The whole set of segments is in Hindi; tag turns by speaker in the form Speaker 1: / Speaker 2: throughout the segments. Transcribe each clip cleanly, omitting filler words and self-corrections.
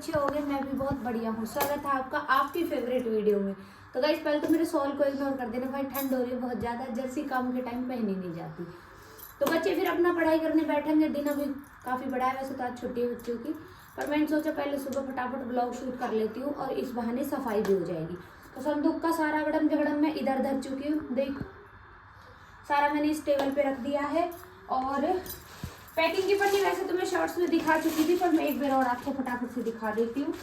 Speaker 1: अच्छे होंगे, मैं भी बहुत बढ़िया हूँ। स्वागत है आपका आपकी फेवरेट वीडियो में। तो गाइस पहले तो मेरे सॉल को इग्नोर कर देना भाई, ठंड हो रही है बहुत ज़्यादा, जर्सी काम के टाइम पहनी नहीं जाती। तो बच्चे फिर अपना पढ़ाई करने बैठेंगे, दिन अभी काफ़ी बड़ा है, वैसे तो आज छुट्टी है बच्चों की, पर मैंने सोचा पहले सुबह फटाफट ब्लॉग शूट कर लेती हूँ और इस बहाने सफाई भी हो जाएगी। तो संदूक का सारा गड़म झगड़म मैं इधर धर चुकी हूँ, देख सारा मैंने इस टेबल पे रख दिया है। और पैकिंग की पन्नी वैसे तो मैं शॉर्ट्स में दिखा चुकी थी, पर मैं एक बार और आपको फटाफट से दिखा देती हूँ।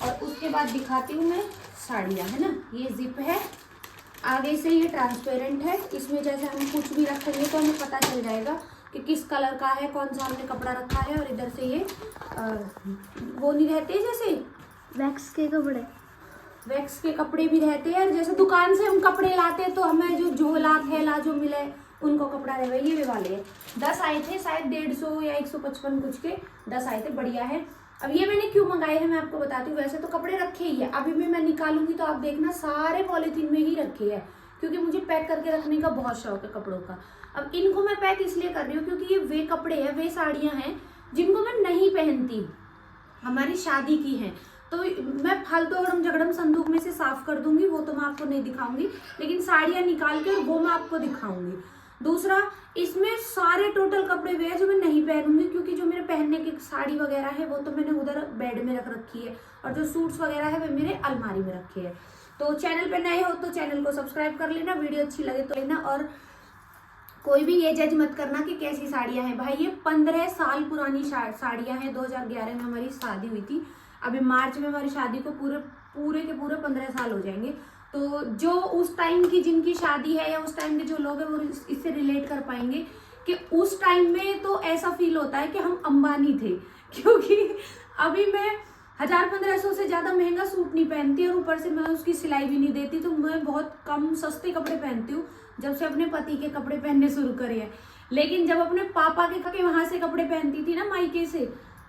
Speaker 1: और उसके बाद दिखाती हूँ मैं साड़ियाँ, है ना। ये जिप है, आगे से ये ट्रांसपेरेंट है, इसमें जैसे हम कुछ भी रखेंगे तो हमें पता चल जाएगा कि किस कलर का है, कौन सा हमने कपड़ा रखा है। और इधर से ये वो नहीं रहते जैसे
Speaker 2: वैक्स के कपड़े
Speaker 1: भी रहते हैं, जैसे दुकान से हम कपड़े लाते हैं तो हमें जो झोला थैला जो मिले उनको कपड़ा रहे, ये वाले हैं। 10 आए थे शायद, 150 या 155 कुछ के 10 आए थे, बढ़िया है। अब ये मैंने क्यों मंगाए हैं मैं आपको बताती हूँ। वैसे तो कपड़े रखे ही है, अभी भी मैं निकालूंगी तो आप देखना सारे पॉलीथीन में ही रखे हैं, क्योंकि मुझे पैक करके रखने का बहुत शौक है कपड़ों का। अब इनको मैं पैक इसलिए कर रही हूँ क्योंकि ये वे कपड़े हैं, वे साड़ियाँ हैं जिनको मैं नहीं पहनती, हमारी शादी की हैं। तो मैं फालतू अगड़म झगड़म संदूक में से साफ कर दूंगी, वो तो मैं आपको नहीं दिखाऊंगी, लेकिन साड़ियाँ निकाल के वो मैं आपको दिखाऊंगी। दूसरा, इसमें सारे टोटल कपड़े वे हैं जो मैं नहीं पहनूंगी, क्योंकि जो मेरे पहनने की साड़ी वगैरह है वो तो मैंने उधर बेड में रख रखी है, और जो सूट्स वगैरह है वे मेरे अलमारी में रखे हैं। तो चैनल पे नए हो तो चैनल को सब्सक्राइब कर लेना, वीडियो अच्छी लगे तो लेना। और कोई भी ये जज मत करना कि कैसी साड़ियाँ हैं भाई, ये 15 साल पुरानी साड़ियाँ हैं। 2011 में हमारी शादी हुई थी, अभी मार्च में हमारी शादी को पूरे के पूरे 15 साल हो जाएंगे। तो जो उस टाइम की जिनकी शादी है या उस टाइम के जो लोग हैं वो इससे रिलेट कर पाएंगे कि उस टाइम में तो ऐसा फील होता है कि हम अंबानी थे, क्योंकि अभी मैं 1000-1500 से ज़्यादा महंगा सूट नहीं पहनती, और ऊपर से मैं उसकी सिलाई भी नहीं देती। तो मैं बहुत कम सस्ते कपड़े पहनती हूँ जब से अपने पति के कपड़े पहनने शुरू करे हैं। लेकिन जब अपने पापा के वहाँ से कपड़े पहनती थी ना मायके से,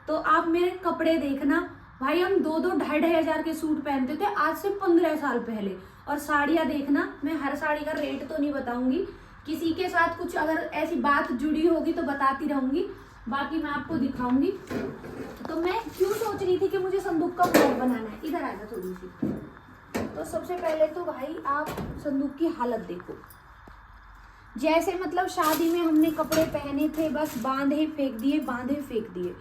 Speaker 1: तो आप मेरे कपड़े देखना भाई, हम 2-2 हजार के सूट पहनते थे आज से 15 साल पहले। और साड़ियाँ देखना, मैं हर साड़ी का रेट तो नहीं बताऊंगी, किसी के साथ कुछ अगर ऐसी बात जुड़ी होगी तो बताती रहूंगी, बाकी मैं आपको दिखाऊंगी। तो मैं क्यों सोच रही थी कि मुझे संदूक का ब्लॉग बनाना है, इधर आएगा थोड़ी सी। तो सबसे पहले तो भाई आप संदूक की हालत देखो, जैसे मतलब शादी में हमने कपड़े पहने थे, बस बांधे फेंक दिए।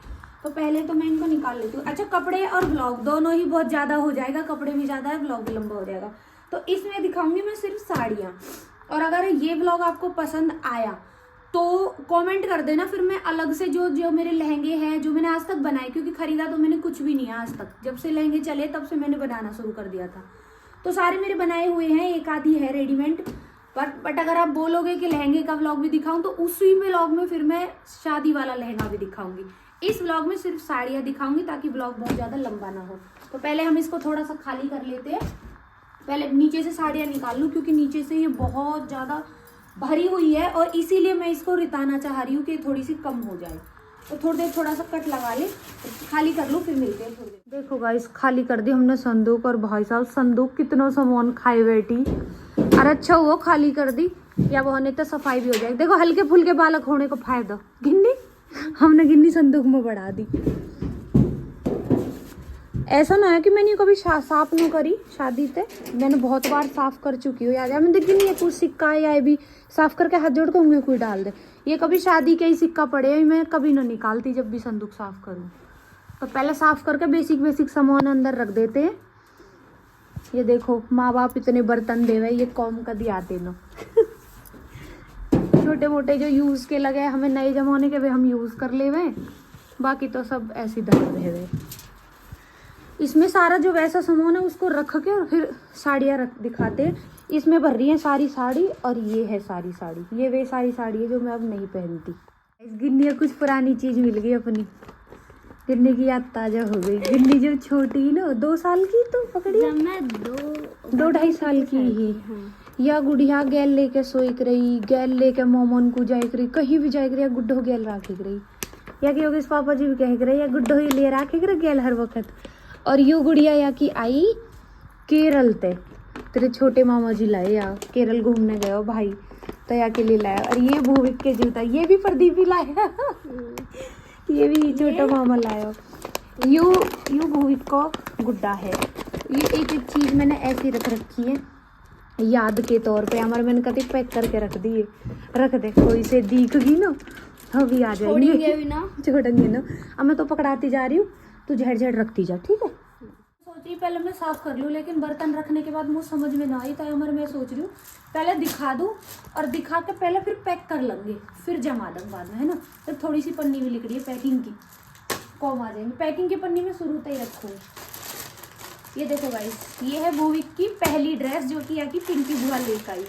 Speaker 1: तो पहले तो मैं इनको निकाल लेती हूँ। अच्छा, कपड़े और ब्लॉग दोनों ही बहुत ज़्यादा हो जाएगा, कपड़े भी ज़्यादा है, ब्लॉग भी लंबा हो जाएगा। तो इसमें दिखाऊंगी मैं सिर्फ साड़ियाँ। और अगर ये ब्लॉग आपको पसंद आया तो कमेंट कर देना, फिर मैं अलग से जो मेरे लहंगे हैं जो मैंने आज तक बनाए, क्योंकि खरीदा तो मैंने कुछ भी नहीं है आज तक, जब से लहंगे चले तब से मैंने बनाना शुरू कर दिया था। तो सारे मेरे बनाए हुए हैं, एक आधी है रेडीमेड। बट अगर आप बोलोगे कि लहंगे का व्लॉग भी दिखाऊं तो उसी व्लॉग में फिर मैं शादी वाला लहंगा भी दिखाऊंगी। इस व्लॉग में सिर्फ साड़ियाँ दिखाऊंगी ताकि व्लॉग बहुत ज़्यादा लंबा ना हो। तो पहले हम इसको थोड़ा सा खाली कर लेते हैं। पहले नीचे से साड़ियाँ निकाल लूँ, क्योंकि नीचे से ये बहुत ज़्यादा भरी हुई है और इसीलिए मैं इसको रिताना चाह रही हूँ कि थोड़ी सी कम हो जाए। तो थोड़ी देर थोड़ा सा कट लगा ले, खाली कर लूँ, फिर मिलते हैं थोड़ी देर। देखो गाइस, खाली कर दी हमने संदूक, और भाई साहब संदूक कितना सामान खाए बैठी। अरे अच्छा हुआ खाली कर दी, या वो होने तो सफाई भी हो जाएगी। देखो हल्के फुल्के बालक होने को फायदा, गिन्नी हमने गिन्नी संदूक में बढ़ा दी। ऐसा ना है कि मैंने कभी साफ नहीं करी, शादी से मैंने बहुत बार साफ कर चुकी हूँ। याद है मैं देखी नहीं है, कुछ सिक्का या ये भी साफ करके हाथ जोड़ के उंगली कोई डाल दे। ये कभी शादी के ही सिक्का पड़े, मैं कभी ना निकालती जब भी संदूक साफ करूँ। तो पहले साफ करके बेसिक सामान अंदर रख देते हैं। ये देखो माँ बाप इतने बर्तन दे हुए, ये कौम कभी आते ना छोटे मोटे जो यूज़ के लगे हमें नए जमाने के वे हम यूज़ कर ले हुए, बाकी तो सब ऐसी धर रहे हुए। इसमें सारा जो वैसा सामान है उसको रख के और फिर साड़ियाँ दिखाते हैं। इसमें भर रही है सारी साड़ी, और ये है सारी साड़ी, ये वे सारी साड़ी है जो मैं अब नहीं पहनती। इस गिन्नी कुछ पुरानी चीज़ मिल गई अपनी, गिन्नी की याद ताज़ा हो गई। गिन्नी जब छोटी ना 2 साल की तो पकड़ी,
Speaker 2: जब मैं
Speaker 1: 2-2.5 साल की ही, या गुड़िया गैल लेके सोइक रही, गैल लेके मोमन को जाइक रही, कहीं भी जाइक रही, या गुड्डो गैल राखे रही, या कि योगेश पापा जी भी कह रहे या गुड्डो ही ले राखे रहे गैल हर वक्त। और यू गुड़िया या की आई केरल ते, तेरे छोटे मामा जी लाए, या केरल घूमने गए हो भाई तो या के लिए लाया। और ये भूविक के जूता, ये भी प्रदीप भी लाया ये भी छोटा मामा लाया। यू भूविक को गुड्डा है। ये एक एक चीज मैंने ऐसी रख रखी है याद के तौर पे। हमारे मैंने कभी पैक करके रख दिए। रख दे, कोई से दिख गई ना अभी आ जाएगी। छोड़ेंगे ना। अब मैं तो पकड़ाती जा रही हूँ, तू झड़ झड़ रखती जा, ठीक है। सोची पहले मैं साफ कर लूँ, लेकिन बर्तन रखने के बाद मुझे समझ में ना आई, तो हमारे मैं सोच रही हूँ पहले दिखा दूँ और दिखा के पहले फिर पैक कर लेंगे, फिर जमा देंगे बाद में, है ना। तो थोड़ी सी पन्नी भी लिख रही है पैकिंग की, कॉम आ जाएंगे। पैकिंग की पन्नी में शुरू से ही रखूँ। ये देखो गाइस, ये है भूविक की पहली ड्रेस जो कि यहाँ की पिंकी बुआ लेकर आई।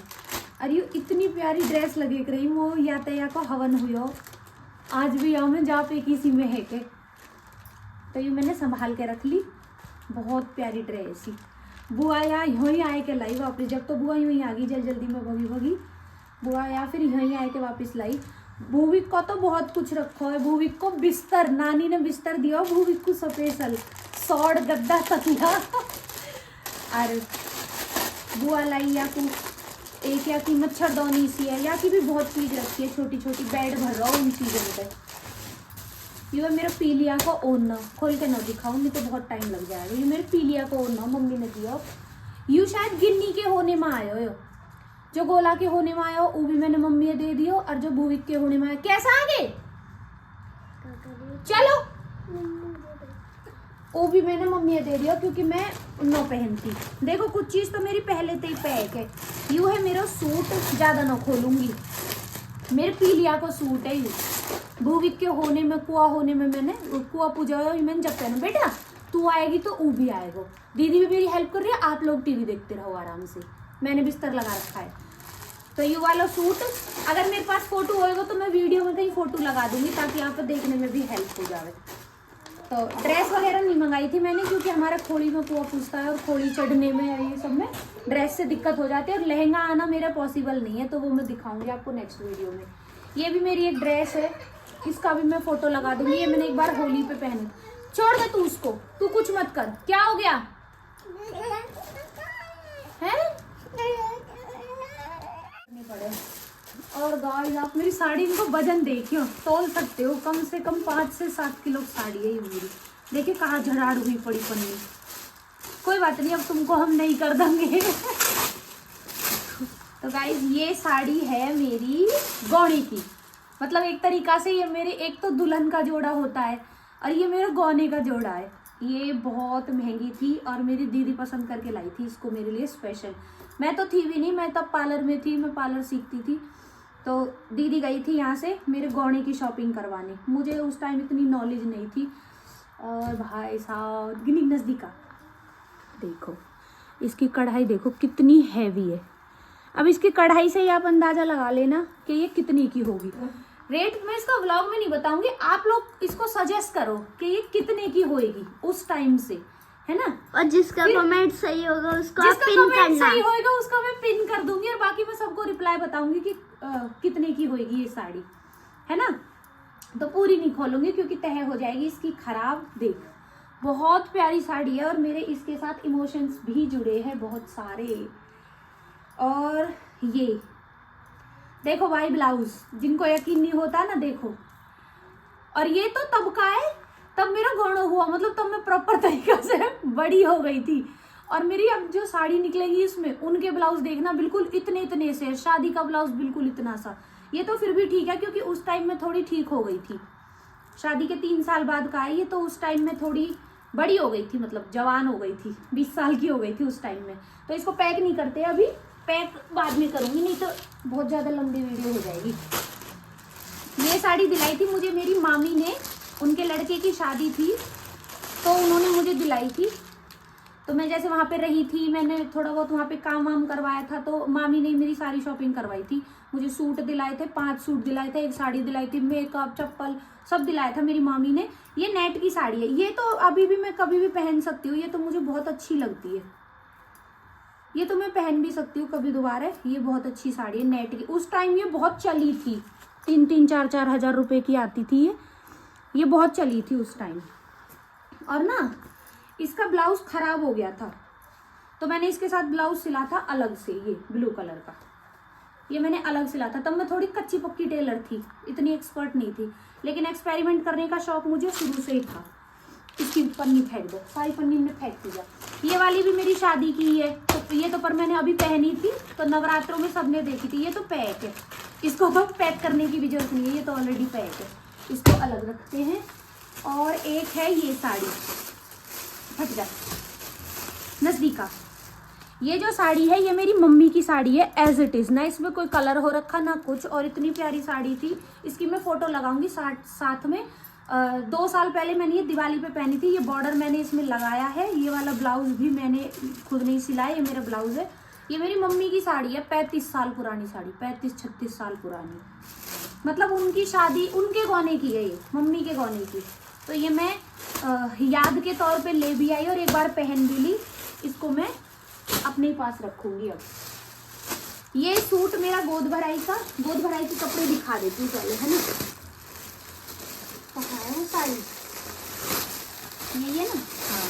Speaker 1: अरे ये इतनी प्यारी ड्रेस लगे रही वो या को हवन हुई हो आज भी यहाँ में जा पे किसी में है के, तो ये मैंने संभाल के रख ली। बहुत प्यारी ड्रेस ही। बुआ यहाँ यूँ ही आए के लाई वापस, जब तो बुआ यूँ ही आ गई जल्दी में भगी बुआ या फिर यहीं आए के वापस लाई। भूविक को तो बहुत कुछ रखो है। भूविक को बिस्तर, नानी ने बिस्तर दिया भूविक को स्पेशल, सौड़ गद्दा तकिया। और बुआ लाई या को एक या की मच्छरदानी सी है, या की भी बहुत चीज रखी है छोटी छोटी, बेड भर रहा हूँ उन चीजों में। ये मेरा पीलिया का ओढ़ना, खोल के ना दिखाऊं नहीं तो बहुत टाइम लग जाएगा। ये मेरे पीलिया का ओढ़ना मम्मी ने दिया। यू शायद गिन्नी के होने में आयो हो, जो गोला के होने में आयो वो भी मैंने मम्मी ने दे दियो, और जो भूविक के होने में आया। कैसा आगे चलो वो भी मैंने मम्मी ने दे दिया, क्योंकि मैं न पहनती। देखो कुछ चीज तो मेरी पहले से ही पैक है। यू है मेरा सूट, ज्यादा ना खोलूंगी, मेरे पीलिया को सूट है। यू भूविक के होने में, कुआ होने में मैंने कुआ पूजा मैंने जब पहना। बेटा तू आएगी तो वो भी आएगा। दीदी भी मेरी हेल्प कर रही है, आप लोग टीवी देखते रहो आराम से। मैंने बिस्तर लगा रखा है। तो ये वाला सूट अगर मेरे पास फोटो होएगा तो मैं वीडियो में कहीं फोटो लगा दूंगी, ताकि यहाँ पे देखने में भी हेल्प हो जाए। तो ड्रेस वगैरह नहीं मंगाई थी मैंने, क्योंकि हमारा खोड़ी में कुआ पूछता है और खोड़ी चढ़ने में ये सब में ड्रेस से दिक्कत हो जाती है, और लहंगा आना मेरा पॉसिबल नहीं है, तो वो मैं दिखाऊंगी आपको नेक्स्ट वीडियो में। ये भी मेरी एक ड्रेस है, इसका भी मैं फोटो लगा दूंगी। ये मैंने एक बार होली पे पहनी। छोड़ दे तू उसको, तू कुछ मत कर। क्या हो गया है? पड़े। और गाइस आप मेरी साड़ी को वजन देखियो, तोल सकते हो, कम से कम 5 से 7 किलो साड़ी है ये मेरी। देखिए कहाँ झड़ाड़ हुई पड़ी पन्नी। कोई बात नहीं, अब तुमको हम नहीं कर देंगे। तो गाइस ये साड़ी है मेरी गौने की, मतलब एक तरीका से ये मेरे एक तो दुल्हन का जोड़ा होता है, और ये मेरे गौने का जोड़ा है। ये बहुत महंगी थी और मेरी दीदी पसंद करके लाई थी इसको मेरे लिए स्पेशल। मैं तो थी भी नहीं, मैं तब पार्लर में थी, मैं पार्लर सीखती थी। तो दीदी गई थी यहाँ से मेरे गौने की शॉपिंग करवाने। मुझे उस टाइम इतनी नॉलेज नहीं थी। और भाई साहब गिनी नज़दीक, देखो इसकी कढ़ाई देखो कितनी हैवी है। अब इसकी कढ़ाई से ही आप अंदाजा लगा लेना कि ये कितनी की होगी। रेट मैं इसका व्लॉग में नहीं बताऊंगी, आप लोग इसको सजेस्ट करो कि ये कितने की होएगी उस टाइम से, है ना।
Speaker 2: और जिसका कमेंट सही होगा उसको आप पिन करना।
Speaker 1: सही होएगा उसका मैं पिन कर दूंगी, और बाकी मैं सबको रिप्लाई बताऊंगी कि कितने की होएगी ये साड़ी, है ना। तो पूरी नहीं खोलूंगी क्योंकि तह हो जाएगी इसकी खराब। देख बहुत प्यारी साड़ी है, और मेरे इसके साथ इमोशंस भी जुड़े हैं बहुत सारे। और ये देखो भाई ब्लाउज, जिनको यकीन नहीं होता ना देखो। और ये तो तब का है, तब मेरा गौना हुआ, मतलब तब मैं प्रॉपर तरीका से बड़ी हो गई थी। और मेरी अब जो साड़ी निकलेगी इसमें, उनके ब्लाउज देखना बिल्कुल इतने से, शादी का ब्लाउज बिल्कुल इतना सा। ये तो फिर भी ठीक है क्योंकि उस टाइम में थोड़ी ठीक हो गई थी। शादी के 3 साल बाद का है ये, तो उस टाइम में थोड़ी बड़ी हो गई थी, मतलब जवान हो गई थी, 20 साल की हो गई थी उस टाइम में। तो इसको पैक नहीं करते अभी, पैक बाद में करूंगी, नहीं तो बहुत ज्यादा लंबी वीडियो हो जाएगी। ये साड़ी दिलाई थी मुझे मेरी मामी ने, उनके लड़के की शादी थी तो उन्होंने मुझे दिलाई थी। तो मैं जैसे वहाँ पे रही थी, मैंने थोड़ा बहुत वहाँ पे काम वाम करवाया था, तो मामी ने मेरी सारी शॉपिंग करवाई थी। मुझे सूट दिलाए थे, 5 सूट दिलाए थे, 1 साड़ी दिलाई थी, मेकअप चप्पल सब दिलाया था मेरी मामी ने। ये नेट की साड़ी है, ये तो अभी भी मैं कभी भी पहन सकती हूँ, ये तो मुझे बहुत अच्छी लगती है। ये तो मैं पहन भी सकती हूँ कभी दोबारा। ये बहुत अच्छी साड़ी है नेट की, उस टाइम ये बहुत चली थी, 3-3, 4-4 हजार रुपए की आती थी ये बहुत चली थी उस टाइम। और ना इसका ब्लाउज खराब हो गया था, तो मैंने इसके साथ ब्लाउज सिला था अलग से, ये ब्लू कलर का, ये मैंने अलग सिला था। तब मैं थोड़ी कच्ची पक्की टेलर थी, इतनी एक्सपर्ट नहीं थी, लेकिन एक्सपेरिमेंट करने का शौक मुझे शुरू से ही था। इसकी पन्नी फेंक दो, सारी पन्नी में फेंक दिया। ये वाली भी मेरी शादी की है, तो ये तो पर मैंने अभी पहनी थी, तो नवरात्रों में सबने देखी थी। ये तो पैक है, इसको तो पैक करने की भी जरूरत नहीं है, ये तो ऑलरेडी पैक है, इसको अलग रखते हैं। और एक है ये साड़ी, हट जा नजदीका। ये जो साड़ी है ये मेरी मम्मी की साड़ी है एज इट इज ना, इसमें कोई कलर हो रखा ना कुछ, और इतनी प्यारी साड़ी थी। इसकी मैं फोटो लगाऊंगी साथ में। 2 साल पहले मैंने ये दिवाली पे पहनी थी। ये बॉर्डर मैंने इसमें लगाया है। ये वाला ब्लाउज भी मैंने खुद नहीं सिलाया, ये मेरा ब्लाउज है। ये मेरी मम्मी की साड़ी है, 35 साल पुरानी साड़ी, 35-36 साल पुरानी, मतलब उनकी शादी उनके गौने की है, ये मम्मी के गौने की। तो ये मैं याद के तौर पे ले भी आई और एक बार पहन भी ली। इसको मैं अपने पास रखूंगी। अब ये सूट मेरा गोद भराई के कपड़े दिखा देती हूँ पहले, है ना। है साड़ी ये ना, हाँ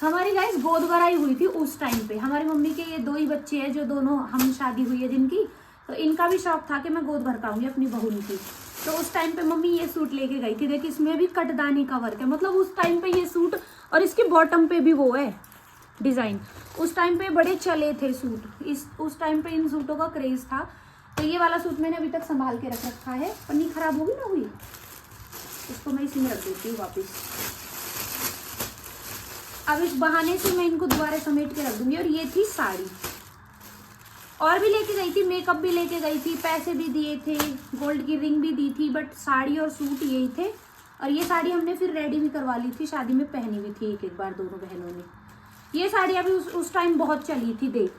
Speaker 1: हमारी गाइस गोद भराई हुई थी उस टाइम पे। हमारी मम्मी के ये 2 ही बच्चे हैं, जो दोनों हम शादी हुई है जिनकी, तो इनका भी शौक था कि मैं गोद भर पाऊंगी अपनी बहू की। तो उस टाइम पे मम्मी ये सूट लेके गई थी। देखिए इसमें भी कटदानी का वर्क है, मतलब उस टाइम पे ये सूट, और इसके बॉटम पे भी वो है डिजाइन। उस टाइम पे बड़े चले थे सूट, उस टाइम पे इन सूटों का क्रेज था। तो ये वाला सूट मैंने अभी तक संभाल के रख रखा है। पन्नी खराब होगी ना हुई, इसको मैं इसी में रख देती हूँ वापिस। अब इस बहाने से मैं इनको दोबारा समेट के रख दूंगी। और ये थी साड़ी, और भी लेके गई थी, मेकअप भी लेके गई थी, पैसे भी दिए थे, गोल्ड की रिंग भी दी थी, बट साड़ी और सूट यही थे। और ये साड़ी हमने फिर रेडी भी करवा ली थी, शादी में पहनी भी थी एक बार दोनों बहनों ने। ये साड़ी अभी उस टाइम बहुत चली थी देख,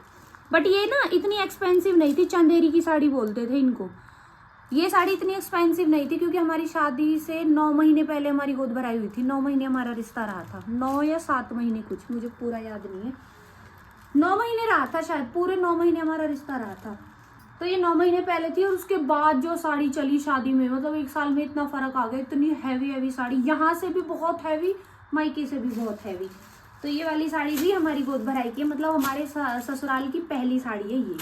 Speaker 1: बट ये ना इतनी एक्सपेंसिव नहीं थी, चंदेरी की साड़ी बोलते थे इनको। ये साड़ी इतनी एक्सपेंसिव नहीं थी क्योंकि हमारी शादी से 9 महीने पहले हमारी गोद भराई हुई थी। 9 महीने हमारा रिश्ता रहा था, 9 या 7 महीने, कुछ मुझे पूरा याद नहीं है। 9 महीने रहा था शायद, पूरे 9 महीने हमारा रिश्ता रहा था। तो ये 9 महीने पहले थी। और उसके बाद जो साड़ी चली शादी में, मतलब 1 साल में इतना फर्क आ गया। इतनी हैवी साड़ी, यहाँ से भी बहुत हैवी, मायके से भी बहुत हैवी। तो ये वाली साड़ी भी हमारी गोद भराई की है, मतलब हमारे ससुराल की पहली साड़ी है ये।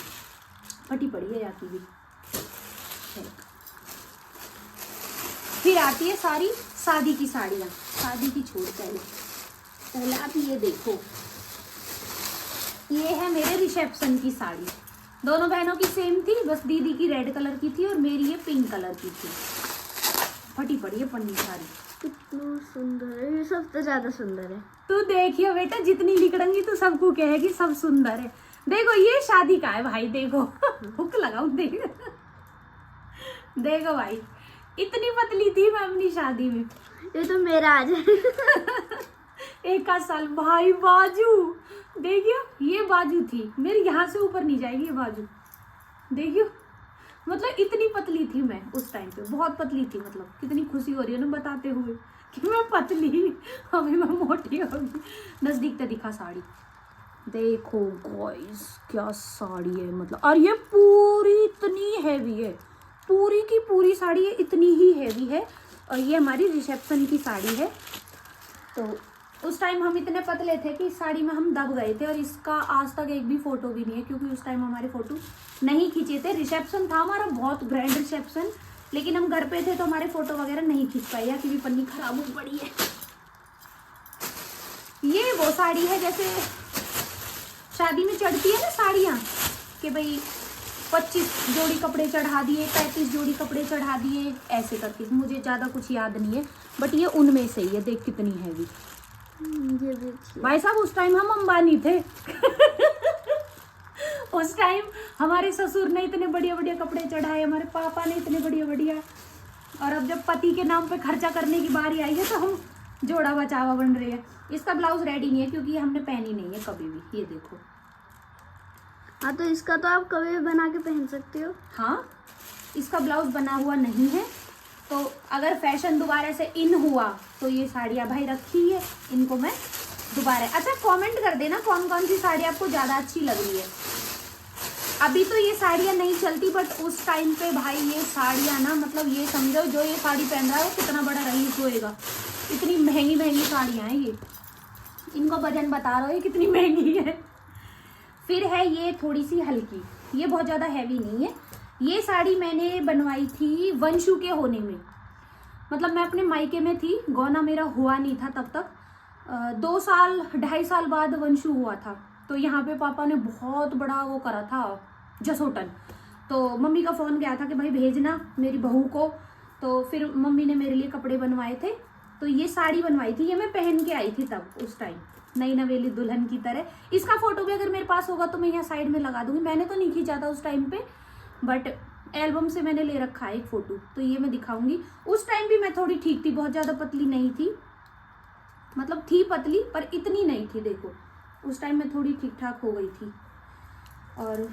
Speaker 1: फटी पड़ी है जाती भी। फिर आती है सारी शादी की साड़ियाँ। शादी की छोड़ पहले आप ये देखो, ये है मेरे रिसेप्शन की साड़ी। दोनों बहनों की सेम थी, बस दीदी की रेड कलर की थी और मेरी ये पिंक कलर की थी। फटी पड़ी है पन्नी साड़ी।
Speaker 2: कितना सुंदर है, ये सब तो ज्यादा सुंदर है।
Speaker 1: तू देखियो बेटा, जितनी लिखड़ंगी तू सबको कहेगी सब सुंदर है। देखो ये शादी का है भाई, देखो हुक लगाऊ, देखो भाई, इतनी पतली थी मैं अपनी शादी में।
Speaker 2: ये तो मेरा आज है।
Speaker 1: 1 साल भाई। बाजू देखियो, ये बाजू थी मेरी, यहाँ से ऊपर नहीं जाएगी ये बाजू, देखियो। मतलब इतनी पतली थी मैं उस टाइम पे, बहुत पतली थी। मतलब कितनी खुशी हो रही है ना बताते हुए कि मैं पतली, अभी मैं मोटी होगी। नजदीक से दिखा साड़ी, देखो गाइस क्या साड़ी है, मतलब। और ये पूरी इतनी हैवी है, पूरी की पूरी साड़ी इतनी ही हैवी है। और ये हमारी रिसेप्शन की साड़ी है। तो उस टाइम हम इतने पतले थे कि इस साड़ी में हम दब गए थे। और इसका आज तक एक भी फोटो भी नहीं है, क्योंकि उस टाइम हमारे फोटो नहीं खींचे थे। रिसेप्शन था हमारा, बहुत ग्रैंड रिसेप्शन, लेकिन हम घर पे थे तो हमारे फोटो वगैरह नहीं खींच पाए, या क्योंकि पन्नी खराब हो पड़ी है। ये वो साड़ी है जैसे शादी में चढ़ती है ना साड़ियाँ, कि भाई 25 जोड़ी कपड़े चढ़ा दिए, 35 जोड़ी कपड़े चढ़ा दिए, ऐसे करके। मुझे ज़्यादा कुछ याद नहीं है, बट ये उनमें से ही है। देख कितनी हैवी।
Speaker 2: ये भी अच्छी है।
Speaker 1: भाई साहब उस टाइम हम अंबानी थे। उस टाइम हमारे ससुर ने इतने बढ़िया बढ़िया कपड़े चढ़ाए, हमारे पापा ने इतने बढ़िया बढ़िया। और अब जब पति के नाम पे खर्चा करने की बारी आई है तो हम जोड़ा बचावा बन रहे हैं। इसका ब्लाउज रेडी नहीं है क्योंकि ये हमने पहनी नहीं है कभी भी। ये देखो,
Speaker 2: हाँ तो इसका तो आप कभी भी बना के पहन सकते हो।
Speaker 1: हाँ इसका ब्लाउज बना हुआ नहीं है। तो अगर फैशन दोबारा से इन हुआ तो ये साड़ियाँ भाई रखी है, इनको मैं दोबारा। अच्छा कमेंट कर देना कौन कौन सी साड़ी आपको ज़्यादा अच्छी लग रही है। अभी तो ये साड़ियाँ नहीं चलती, बट उस टाइम पे भाई ये साड़ियाँ ना, मतलब ये समझो जो ये साड़ी पहन रहा है वो कितना बड़ा रईस होएगा। इतनी महंगी महंगी साड़ियाँ हैं ये, इनको वजन बता रहा हो ये कितनी महंगी है। फिर है ये थोड़ी सी हल्की, ये बहुत ज़्यादा हैवी नहीं है। ये साड़ी मैंने बनवाई थी वंशु के होने में, मतलब मैं अपने मायके में थी, गौना मेरा हुआ नहीं था तब तक। 2 साल 2.5 साल बाद वंशु हुआ था। तो यहाँ पे पापा ने बहुत बड़ा वो करा था, जसोटन। तो मम्मी का फ़ोन गया था कि भाई भेजना मेरी बहू को। तो फिर मम्मी ने मेरे लिए कपड़े बनवाए थे। तो ये साड़ी बनवाई थी, ये मैं पहन के आई थी तब, उस टाइम नई नवेली दुल्हन की तरह। इसका फोटो भी अगर मेरे पास होगा तो मैं यहाँ साइड में लगा दूंगी। मैंने तो नहीं खींचा था उस टाइम पे, बट एल्बम से मैंने ले रखा है एक फोटो, तो ये मैं दिखाऊंगी। उस टाइम भी मैं थोड़ी ठीक थी, बहुत ज़्यादा पतली नहीं थी, मतलब थी पतली पर इतनी नहीं थी। देखो उस टाइम मैं थोड़ी ठीक ठाक हो गई थी। और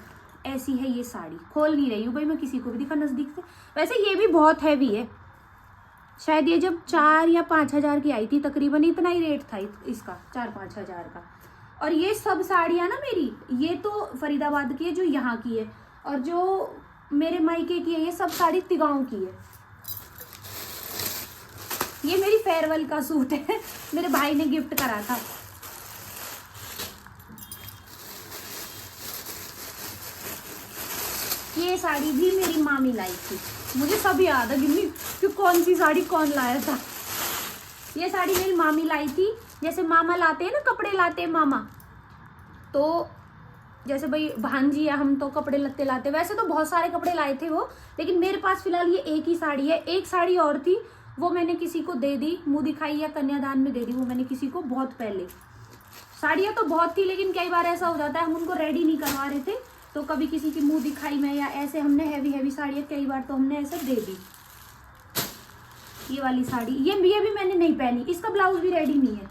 Speaker 1: ऐसी है ये साड़ी, खोल नहीं रही हूँ भाई मैं किसी को भी दिखा नज़दीक से। वैसे ये भी बहुत हैवी है, शायद ये जब 4 या 5 हज़ार की आई थी तकरीबन, इतना ही रेट था इसका, 4-5 हज़ार का। और ये सब साड़ियाँ ना मेरी, ये तो फरीदाबाद की है जो यहाँ की है, और जो मेरे मायके की है ये सब साड़ी तिगांव की है। ये मेरी फेयरवेल का सूट है, मेरे भाई ने गिफ्ट करा था। ये साड़ी भी मेरी मामी लाई थी, मुझे सब याद है गिन्नी कि कौन सी साड़ी कौन लाया था। ये साड़ी मेरी मामी लाई थी। जैसे मामा लाते हैं ना, कपड़े लाते हैं मामा, तो जैसे भाई भांजी या हम तो कपड़े लत्ते लाते, वैसे तो बहुत सारे कपड़े लाए थे वो, लेकिन मेरे पास फिलहाल ये एक ही साड़ी है। एक साड़ी और थी, वो मैंने किसी को दे दी, मुँह दिखाई या कन्यादान में दे दी, वो मैंने किसी को बहुत पहले। साड़ियाँ तो बहुत थी, लेकिन कई बार ऐसा हो जाता है हम उनको रेडी नहीं करवा रहे थे, तो कभी किसी की मुंह दिखाई में या ऐसे हमने हैवी साड़ियाँ कई बार तो हमने ऐसे दे दी। ये वाली साड़ी ये भी मैंने नहीं पहनी, इसका ब्लाउज भी रेडी नहीं है,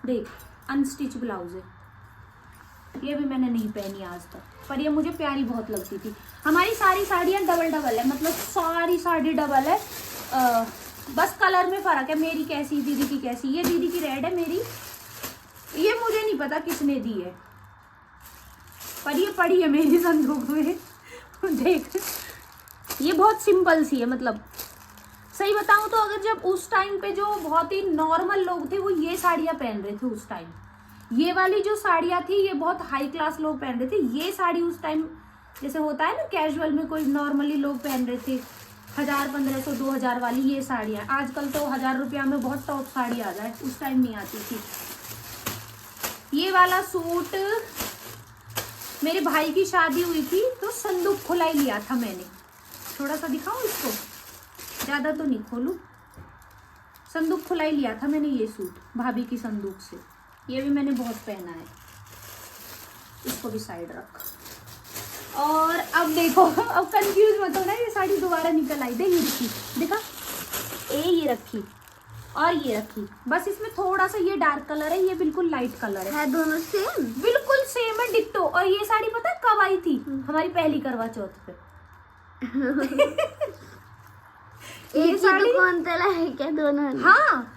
Speaker 1: देख अनस्टिच ब्लाउज है। ये भी मैंने नहीं पहनी आज तक, पर ये मुझे प्यारी बहुत लगती थी। हमारी सारी साड़ियाँ डबल है, मतलब सारी साड़ी डबल है, बस कलर में फ़र्क है, मेरी कैसी दीदी की कैसी। ये दीदी की रेड है मेरी, ये मुझे नहीं पता किसने दी है, पर ये पड़ी है मेरी संदूक में। देख ये बहुत सिंपल सी है, मतलब सही बताऊं तो अगर जब उस टाइम पे जो बहुत ही नॉर्मल लोग थे वो ये साड़ियाँ पहन रहे थे उस टाइम, ये वाली जो साड़ियाँ थी ये बहुत हाई क्लास लोग पहन रहे थे। ये साड़ी उस टाइम जैसे होता है ना कैजुअल में कोई नॉर्मली लोग पहन रहे थे, 1000, 1500, 2000 वाली ये साड़ियाँ। आजकल तो 1000 रुपया में बहुत टॉप साड़ी आ जाए, उस टाइम नहीं आती थी। ये वाला सूट मेरे भाई की शादी हुई थी तो संदूक खुला ही लिया था मैंने। थोड़ा सा दिखाऊं इसको, ज़्यादा तो नहीं खोलूं, संदूक खुला ही लिया था मैंने ये सूट भाभी की संदूक से। ये भी मैंने बहुत पहना है, इसको भी साइड रख। और अब देखो, अब कंफ्यूज मत होना, ये साड़ी दोबारा निकल आई। दे ये रखी, दिखा ये रखी और ये रखी, बस इसमें थोड़ा सा ये डार्क कलर है, ये बिल्कुल लाइट कलर है
Speaker 2: दोनों सेम,
Speaker 1: बिल्कुल सेम है, डिट्टो। और ये साड़ी पता है कब आई थी? हमारी पहली करवा चौथ पे।
Speaker 2: एक साड़ी दुकान तला है क्या दोनों?
Speaker 1: हाँ,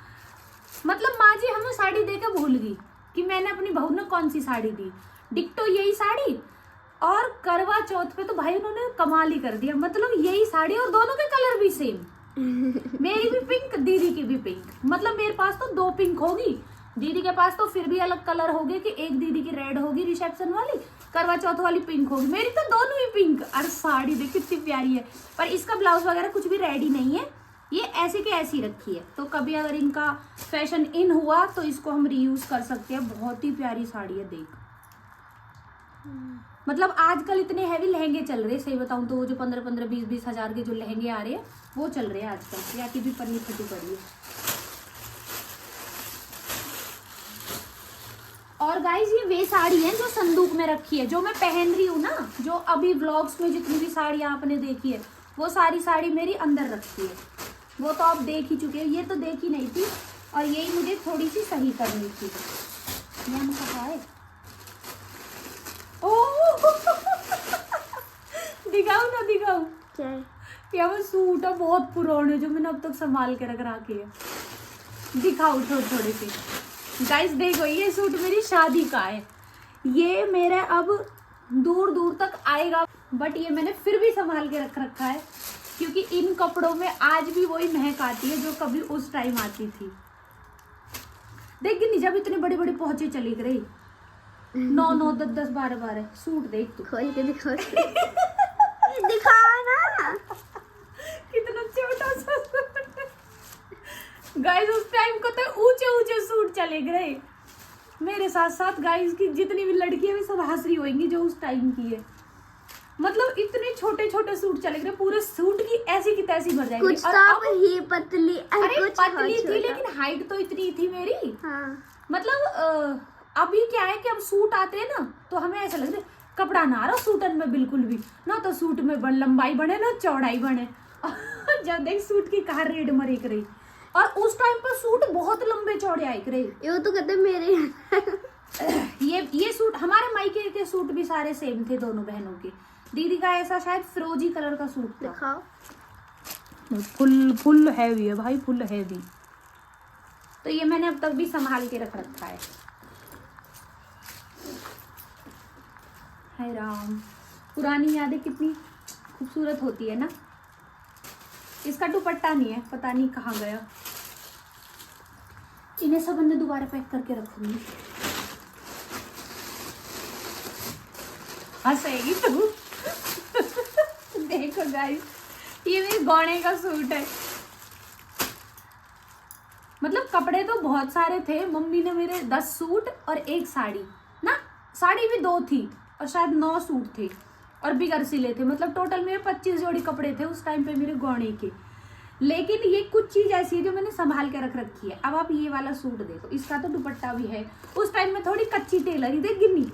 Speaker 1: मतलब माँ जी हमें साड़ी देकर भूल गई कि मैंने अपनी बहू ने कौन सी साड़ी दी। डिट्टो यही साड़ी, और करवा चौथ पे तो भाई उन्होंने कमाल ही कर दिया, मतलब यही साड़ी और दोनों के कलर भी सेम। मेरी भी पिंक, दीदी की भी पिंक, मतलब मेरे पास तो 2 पिंक होगी, दीदी के पास तो फिर भी अलग कलर होगी कि एक दीदी की रेड होगी रिसेप्शन वाली, करवा चौथ वाली पिंक होगी, मेरी तो दोनों ही पिंक। और साड़ी देख कितनी प्यारी है, पर इसका ब्लाउज वगैरह कुछ भी रेडी नहीं है, ये ऐसे के ऐसी रखी है। तो कभी अगर इनका फैशन इन हुआ तो इसको हम रीयूज कर सकते हैं। बहुत ही प्यारी साड़ी है, देख। मतलब आजकल इतने हैवी लहंगे चल रहे, सही बताऊं तो वो जो 15-15, 20-20 हज़ार के जो लहंगे आ रहे हैं वो चल रहे हैं आजकल। या की भी पन्नी फटी पड़ी है। और गाइज ये वे साड़ी है जो संदूक में रखी है, जो मैं पहन रही हूँ ना, जो अभी व्लॉग्स में जितनी भी साड़ियाँ आपने देखी है वो सारी साड़ी मेरी अंदर रखी है। वो तो आप देख ही चुके हैं, ये तो देखी नहीं थी, और यही मुझे थोड़ी सी सही करनी थी। ये हम कहा है, दिखाऊं ना दिखाऊं?
Speaker 2: क्या है?
Speaker 1: क्या वो सूट है बहुत पुराने जो मैंने अब तक संभाल के रख रखे है। दिखाऊं थोड़े से? गाइस देखो, ये सूट मेरी शादी का है, ये मेरे अब दूर दूर तक आएगा, बट ये मैंने फिर भी संभाल के रख रखा है क्योंकि इन कपड़ों में आज भी वही महक आती है जो कभी उस टाइम आती थी। देख नहीं, जब इतने बड़े बड़े पहुंचे चली गई, 9-9, 10-10, 12-12 सूट। देख तू,
Speaker 2: खोल के दिखा। दिखा ना
Speaker 1: कितना छोटा सा सूट। गाइस उस टाइम को तो ऊंचे ऊंचे सूट चले गए मेरे साथ साथ। गाइस की जितनी भी लड़की है वे सब हंस रही होंगी जो उस टाइम की है। मतलब इतने छोटे छोटे सूट चले गए, पूरे सूट की ऐसी की तैसी भर जाएगी।
Speaker 2: कुछ
Speaker 1: और
Speaker 2: तो
Speaker 1: अब
Speaker 2: ही पतली,
Speaker 1: अरे
Speaker 2: कुछ
Speaker 1: पतली
Speaker 2: बहुत
Speaker 1: थी
Speaker 2: छोटा।
Speaker 1: लेकिन हाइट तो इतनी थी मेरी।
Speaker 2: हाँ।
Speaker 1: मतलब अभी क्या है कि अब सूट आते हैं ना तो हमें ऐसा लगता है कपड़ा ना रहा सूटन में बिल्कुल भी ना, तो सूट में लंबाई बने ना चौड़ाई बने। जब देख सूट की कहाँ रेड मरे रही, और उस टाइम पर सूट बहुत लंबे चौड़े आए रहे।
Speaker 2: ये तो कहते मेरे
Speaker 1: ये सूट हमारे मायके के सूट भी सारे सेम थे दोनों बहनों के। दीदी का ऐसा शायद फिरोजी कलर का सूट था।
Speaker 2: दिखाओ।
Speaker 1: फुल फुल हैवी है भाई, फुल हैवी। तो ये मैंने अब तक भी संभाल के रख रखा है। हाय राम, पुरानी यादें कितनी खूबसूरत होती है ना। इसका दुपट्टा नहीं है, पता नहीं कहाँ गया। इन्हें सब मैं दोबारा पैक करके रखूंगी। हंसेगी तू। देखो गाइस, ये मेरे गौने का सूट है। मतलब कपड़े तो बहुत सारे थे, मम्मी ने मेरे 10 सूट और 1 साड़ी ना, साड़ी भी 2 थी और शायद 9 सूट थे और बिगर सिले थे। मतलब टोटल मेरे 25 जोड़ी कपड़े थे उस टाइम पे मेरे गौने के। लेकिन ये कुछ चीज ऐसी है जो मैंने संभाल के रख रखी है। अब आप ये वाला सूट देखो, इसका तो दुपट्टा भी है। उस टाइम में थोड़ी कच्ची टेलरी देख गिन्नी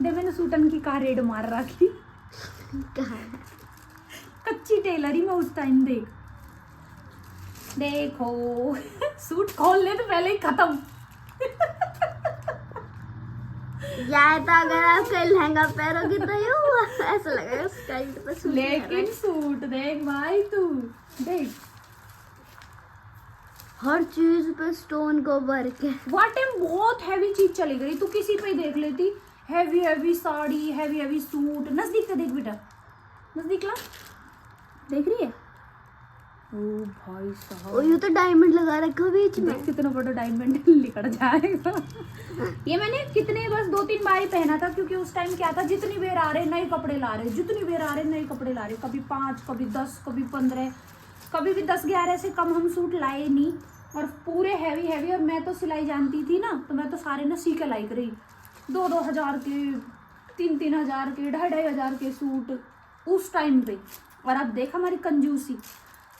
Speaker 1: दे, मैंने सूटन की कहा रेड मार रखी। कच्ची टेलरी में उस टाइम देखो सूट खोलने तो पहले ही खत्म।
Speaker 2: या तो अगर आप कोई लहंगा पहनोगी तो ये ऐसा लगेगा स्कर्ट पे सूट
Speaker 1: लेकिन सूट देख भाई, तू देख
Speaker 2: हर चीज पे स्टोन को भर के।
Speaker 1: वाट टाइम बहुत हैवी चीज चली गई। तू किसी पे देख लेती heavy heavy sari, heavy heavy suit. नजदीक से देख बेटा, नजदीक ला, देख रही है? ओ भाई साहब,
Speaker 2: और ये तो डायमंड लगा रखा बीच में।
Speaker 1: देख कितना बड़ा डायमंड निकल जाएगा। ये मैंने कितने बस 2-3 बार ही पहना था, क्योंकि उस टाइम क्या था, जितनी बेर आ रहे नए कपड़े ला रहे, जितनी बेर आ रहे नए कपड़े ला रहे। कभी 5, कभी 10, कभी 15, कभी भी 10-11 से कम हम सूट लाए नहीं। और पूरे हैवी हैवी। और मैं तो सिलाई जानती थी ना, तो मैं तो सारे ना सी के लाई कर रही। 2-2 हज़ार के, 3-3 हज़ार के, 2.5 हज़ार के सूट उस टाइम पे। और अब देख हमारी कंजूसी,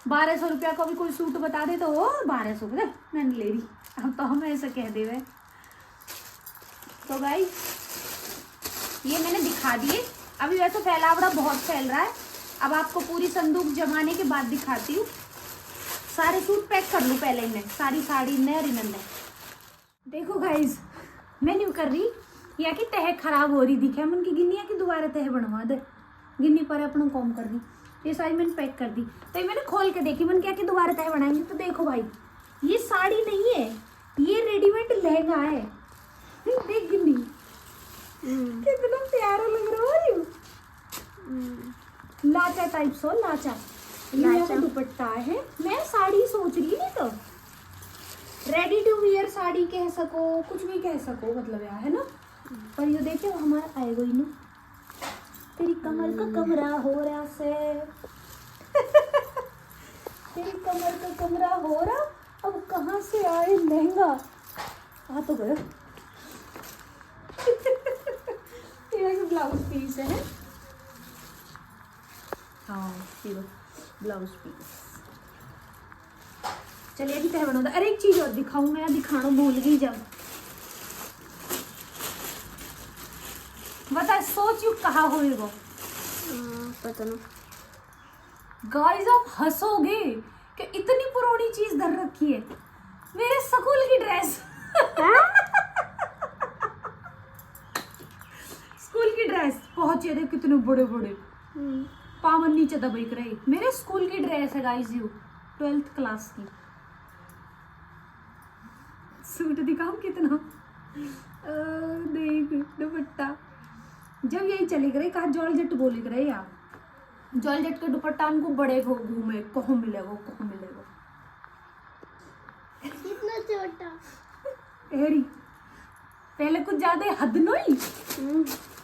Speaker 1: 1200 रुपया का भी कोई सूट बता दे तो ओ 1200 का मैंने ले ली। अब तो हम ऐसा कह दे। तो गाइस ये मैंने दिखा दिए। अभी वैसे फैलावड़ा बहुत फैल रहा है। अब आपको पूरी संदूक जमाने के बाद दिखाती हूँ। सारे सूट पैक कर लूँ पहले ही मैं, सारी साड़ी ने और इन्होंने। देखो गाइस मैं नहीं कर रही, या कि तह खराब हो रही दिखे मन की गिन्नी की दोबारा तह बनवा दे। गिन्नी पर अपना कॉम कर दी, ये सारी मैंने पैक कर दी। तो ये मैंने खोल के देखी, मैंने क्या कि दोबारा तय बनाएंगे। तो देखो भाई, ये साड़ी नहीं है, ये रेडीमेड लहंगा है। देख गिन्नी कितना प्यारा लग रहा है। लाचा टाइप सो लाचा, ये दुपट्टा है। मैं साड़ी सोच रही नहीं, तो रेडी टू वियर साड़ी कह सको, कुछ भी कह सको, मतलब यार है ना। पर ये देखो हमारा आएगा ही ना, तेरी कमर का कमरा हो रहा से। तेरी कमर का कमरा हो रहा, अब कहाँ से आए लहंगा। आ तो गया। ये ब्लाउज पीस है। हाँ ये ब्लाउज पीस। चलिए अभी तय बना। अरे एक चीज और दिखाऊं, मैं दिखाना भूल गई। जब बता सोच यू कहा होएगा,
Speaker 2: पता नहीं।
Speaker 1: गाइस आप हंसोगे कि इतनी पुरानी चीज धर रखी है। मेरे स्कूल की ड्रेस। स्कूल की ड्रेस पहुंचे थे कितने बड़े बड़े, पावन नीचे दबाई रहे। मेरे स्कूल की ड्रेस है गाइस, यू 12th क्लास की। सूट दिखाऊं कितना, देख दुपट्टा। जब यही चले गए, कहा जॉर्जेट बोले गए यार, जॉर्जेट के दुपट्टा उनको बड़े घूमे, कहाँ मिलेगा कहाँ मिलेगा।
Speaker 2: कितना छोटा
Speaker 1: एरी पहले कुछ ज्यादा हद नहीं।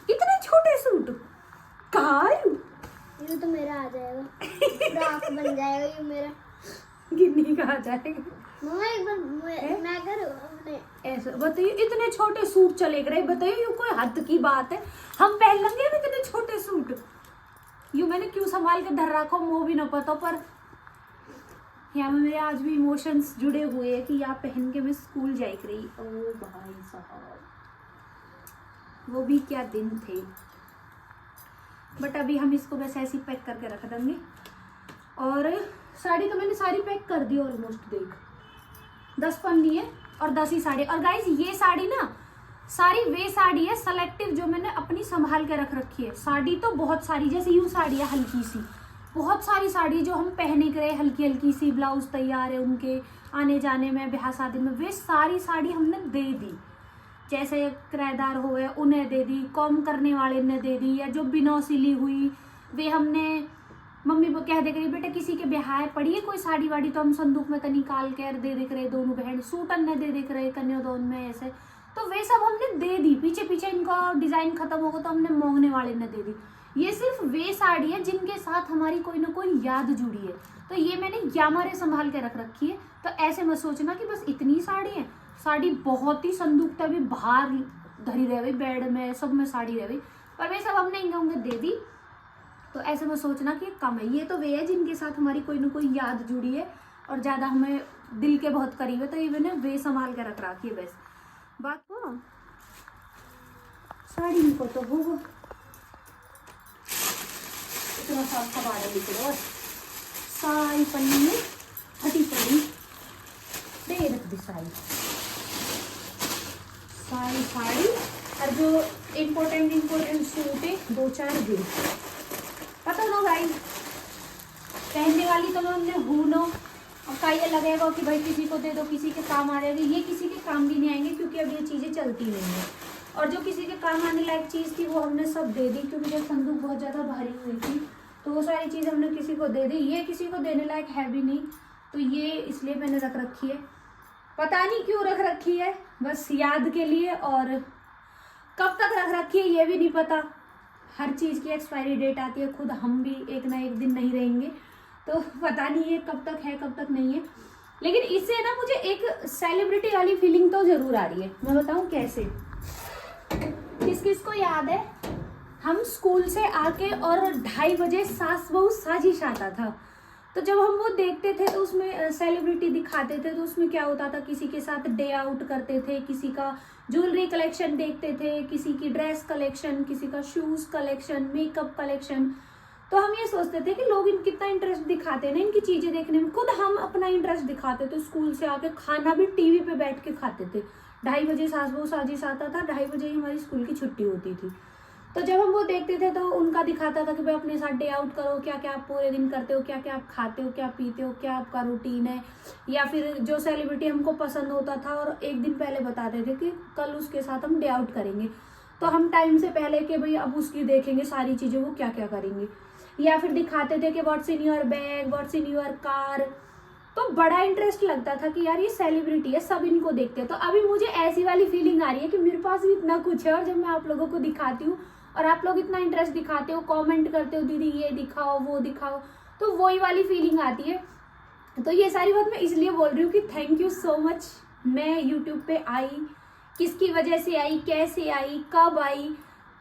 Speaker 1: इतने छोटे सूट कहाँ आयु?
Speaker 2: ये तो मेरा आ जाएगा, फ्रॉक बन जाएगा ये मेरा।
Speaker 1: गिन्नी कहा जाएगा।
Speaker 2: मम्मा एक बार मैं करूँ अपने
Speaker 1: ऐसा बताइए, इतने छोटे सूट चले गए, बताइए ये कोई हद की बात है? हम पहन लेंगे अब इतने छोटे सूट? यूं मैंने क्यों संभाल के धर रखा वो भी ना पता, पर यहाँ में मेरे आज भी इमोशंस जुड़े हुए हैं कि यहाँ पहन के मैं स्कूल जाई रही। ओ भाई साहब, वो भी क्या दिन थे। बट अभी हम इसको बस ऐसे ही पैक करके रख देंगे। और साड़ी तो मैंने सारी पैक कर दी ऑलमोस्ट, देख 10 पन्नी है और 10 ही साड़ी। और गाइज ये साड़ी ना सारी वे साड़ी है सेलेक्टिव जो मैंने अपनी संभाल के रख रखी है। साड़ी तो बहुत सारी, जैसे यूँ साड़ी है हल्की सी, बहुत सारी साड़ी जो हम पहने के रहे हल्की हल्की सी, ब्लाउज तैयार है उनके आने जाने में, ब्याह शादी में, वे सारी साड़ी हमने दे दी। जैसे किराएदार हो गए उन्हें दे दी, कॉम करने वाले ने दे दी, या जो बिना सिली हुई वे हमने मम्मी को कह दे करी बेटा किसी के ब्याह पड़ी है कोई साड़ी वाड़ी तो हम संदूक में तो निकाल कर दे देख रहे, दोनों बहन सूट अन्य दे देख रहे कन्यादान में ऐसे, तो वे सब हमने दे दी। पीछे पीछे इनका डिजाइन खत्म होगा तो हमने मांगने वाले ने दे दी। ये सिर्फ वे साड़ी है जिनके साथ हमारी कोई ना कोई याद जुड़ी है, तो ये मैंने यामारे संभाल के रख रखी है। तो ऐसे मत सोचना कि बस इतनी साड़ी है, साड़ी बहुत ही संदूक था भी बाहर धरी रह गई, बेड में सब में साड़ी रह गई, पर वे सब हमने इनके दे दी। तो ऐसे में सोचना कि कम है, ये तो वे है जिनके साथ हमारी कोई ना कोई याद जुड़ी है और ज़्यादा हमें दिल के बहुत करीब है, तो ये मैंने वे संभाल के रख रखी है। बस बात को साड़ी को तो होगा इतना साफ सवार लिखो, सारी पन्नी में फटी पड़ी दे रख दी सारी साड़ी। और जो इम्पोर्टेंट सूट है 2-4 दिन पता ना भाई, पहनने वाली तो हमने हूनो और का ये लगेगा कि भाई किसी को दे दो किसी के काम आ जाएगी, ये किसी के काम भी नहीं आएंगे क्योंकि अब ये चीज़ें चलती नहीं है। और जो किसी के काम आने लायक चीज़ थी वो हमने सब दे दी, क्योंकि जब संदूक बहुत ज़्यादा भारी हुई थी तो वो सारी चीज़ हमने किसी को दे दी। ये किसी को देने लायक है भी नहीं, तो ये इसलिए मैंने रख रखी है। पता नहीं क्यों रख रखी है, बस याद के लिए, और कब तक रख रखी है ये भी नहीं पता। हर चीज़ की एक्सपायरी डेट आती है, खुद हम भी एक ना एक दिन नहीं रहेंगे, तो पता नहीं है कब तक है कब तक नहीं है। लेकिन इससे ना मुझे एक सेलिब्रिटी वाली फीलिंग तो ज़रूर आ रही है। मैं बताऊँ कैसे, किस किस को याद है हम स्कूल से आके और 2:30 बजे सास बहू साजिश आता था, तो जब हम वो देखते थे तो उसमें सेलिब्रिटी दिखाते थे, तो उसमें क्या होता था किसी के साथ डे आउट करते थे, किसी का ज्वेलरी कलेक्शन देखते थे, किसी की ड्रेस कलेक्शन, किसी का शूज कलेक्शन, मेकअप कलेक्शन। तो हम ये सोचते थे कि लोग इन कितना इंटरेस्ट दिखाते हैं ना इनकी चीज़ें देखने में, खुद हम अपना इंटरेस्ट दिखाते थे। स्कूल से आके खाना भी टीवी पे बैठ के खाते थे। 2:30 बजे सास बहू साजिश आता था, 2:30 बजे ही हमारी स्कूल की छुट्टी होती थी। तो जब हम वो देखते थे तो उनका दिखाता था कि भाई अपने साथ डे आउट करो, क्या क्या आप पूरे दिन करते हो, क्या क्या आप खाते हो, क्या पीते हो, क्या आपका रूटीन है। या फिर जो सेलिब्रिटी हमको पसंद होता था और एक दिन पहले बताते थे कि कल उसके साथ हम डे आउट करेंगे, तो हम टाइम से पहले कि भाई अब उसकी देखेंगे सारी चीज़ें वो क्या क्या करेंगे। या फिर दिखाते थे कि what's in your bag, what's in your car. तो बड़ा इंटरेस्ट लगता था कि यार ये सेलिब्रिटी है, सब इनको देखते हैं। तो अभी मुझे ऐसी वाली फीलिंग आ रही है कि मेरे पास भी इतना कुछ है, और जब मैं आप लोगों को दिखाती हूँ और आप लोग इतना इंटरेस्ट दिखाते हो, कमेंट करते हो दीदी ये दिखाओ वो दिखाओ, तो वही वाली फीलिंग आती है। तो ये सारी बात मैं इसलिए बोल रही हूँ कि थैंक यू सो मच। मैं यूट्यूब पे आई, किसकी वजह से आई, कैसे आई, कब आई,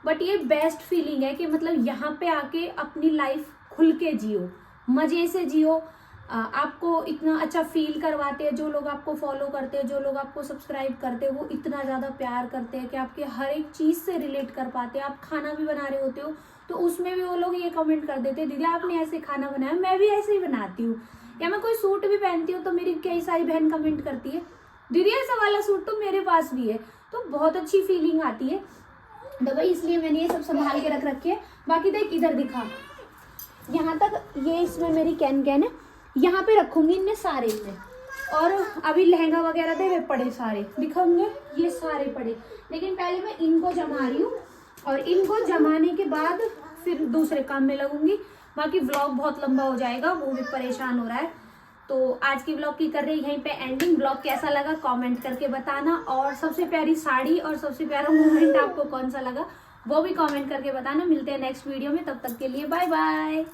Speaker 1: बट ये बेस्ट फीलिंग है कि मतलब यहाँ पे आके अपनी लाइफ खुल के जियो, मज़े से जियो। आपको इतना अच्छा फील करवाते हैं, जो लोग आपको फॉलो करते हैं, जो लोग आपको सब्सक्राइब करते हैं, वो इतना ज़्यादा प्यार करते हैं कि आपके हर एक चीज़ से रिलेट कर पाते हैं। आप खाना भी बना रहे होते हो तो उसमें भी वो लोग ये कमेंट कर देते हैं दीदी आपने ऐसे खाना बनाया, मैं भी ऐसे ही बनाती हूँ। या मैं कोई सूट भी पहनती हूँ तो मेरी कई सारी बहन कमेंट करती है दीदी ऐसा वाला सूट तो मेरे पास भी है, तो बहुत अच्छी फीलिंग आती है। तो भाई इसलिए मैंने ये सब संभाल के रख रखी है। बाकी देख इधर दिखा, यहाँ तक ये इसमें मेरी कैन है, यहाँ पे रखूंगी इनमें सारे में। और अभी लहंगा वगैरह थे वे पड़े सारे दिखाऊंगे, ये सारे पड़े, लेकिन पहले मैं इनको जमा रही हूँ और इनको जमाने के बाद फिर दूसरे काम में लगूंगी। बाकी व्लॉग बहुत लंबा हो जाएगा, वो भी परेशान हो रहा है। तो आज की व्लॉग की कर रही यहीं पे एंडिंग। व्लॉग कैसा लगा कमेंट करके बताना, और सबसे प्यारी साड़ी और सबसे प्यारा मोमेंट आपको कौन सा लगा वो भी कमेंट करके बताना। मिलते हैं नेक्स्ट वीडियो में, तब तक के लिए बाय बाय।